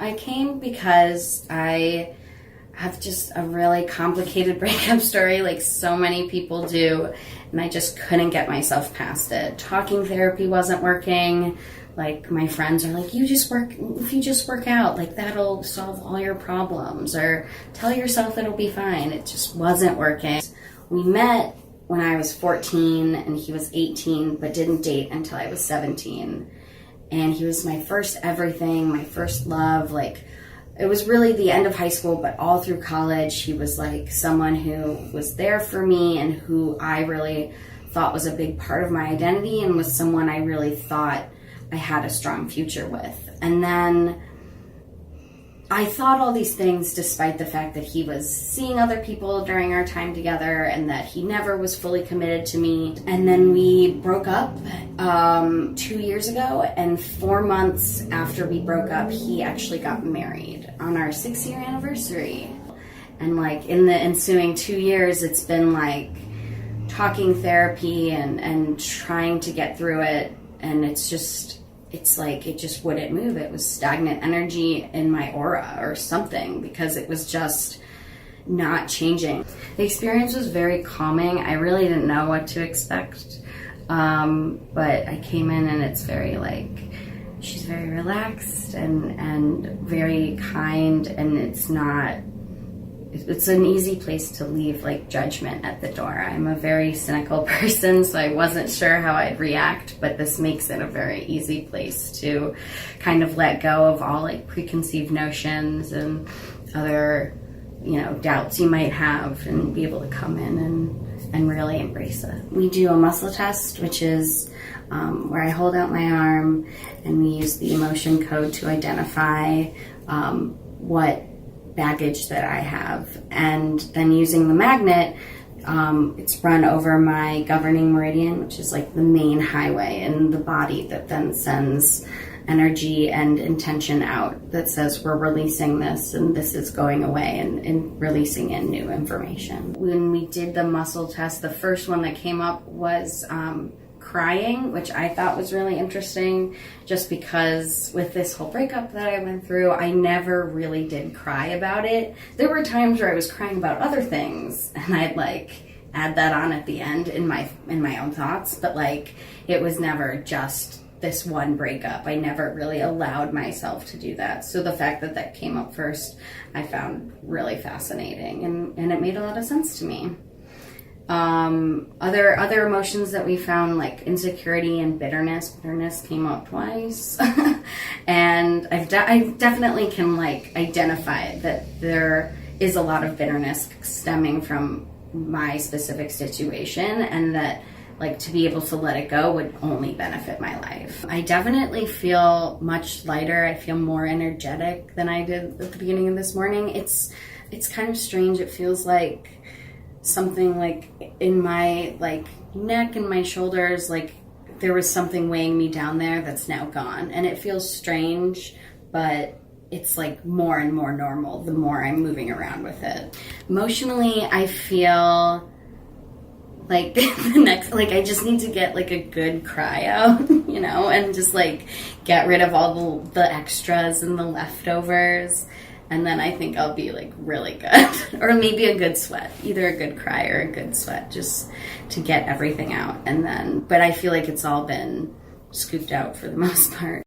I came because I have just a really complicated breakup story, like so many people do, and I just couldn't get myself past it. Talking therapy wasn't working. Like, my friends are like, if you just work out, like, that'll solve all your problems, or tell yourself it'll be fine. It just wasn't working. We met when I was 14 and he was 18, but didn't date until I was 17. And he was my first everything, my first love. Like, it was really the end of high school, but all through college, he was like someone who was there for me and who I really thought was a big part of my identity, and was someone I really thought I had a strong future with. And then I thought all these things despite the fact that he was seeing other people during our time together and that he never was fully committed to me. And then we broke up 2 years ago, and 4 months after we broke up, he actually got married on our 6-year anniversary. And like in the ensuing 2 years, it's been like talking therapy and trying to get through it. And it's like it just wouldn't move. It was stagnant energy in my aura or something, because it was just not changing. The experience was very calming. I really didn't know what to expect, but I came in and it's very like, she's very relaxed and very kind, and it's an easy place to leave like judgment at the door. I'm a very cynical person, so I wasn't sure how I'd react, but this makes it a very easy place to kind of let go of all like preconceived notions and other, doubts you might have, and be able to come in and really embrace it. We do a muscle test, which is where I hold out my arm and we use the emotion code to identify what baggage that I have, and then using the magnet, it's run over my governing meridian, which is like the main highway in the body that then sends energy and intention out that says we're releasing this and this is going away, and releasing in new information. When we did the muscle test, the first one that came up was crying, which I thought was really interesting, just because with this whole breakup that I went through, I never really did cry about it. There were times where I was crying about other things, and I'd like add that on at the end in my own thoughts, but like it was never just this one breakup. I never really allowed myself to do that. So the fact that that came up first, I found really fascinating, and it made a lot of sense to me. Other emotions that we found, like insecurity and bitterness. Bitterness came up twice. And I definitely can like identify that there is a lot of bitterness stemming from my specific situation, and that like to be able to let it go would only benefit my life. I definitely feel much lighter. I feel more energetic than I did at the beginning of this morning. It's kind of strange. It feels like something like in my like neck and my shoulders, like there was something weighing me down there that's now gone, and it feels strange, but it's like more and more normal the more I'm moving around with it. Emotionally, I feel like I just need to get like a good cry out, and just like get rid of all the extras and the leftovers. And then I think I'll be like really good. Or maybe a good sweat, either a good cry or a good sweat, just to get everything out. But I feel like it's all been scooped out for the most part.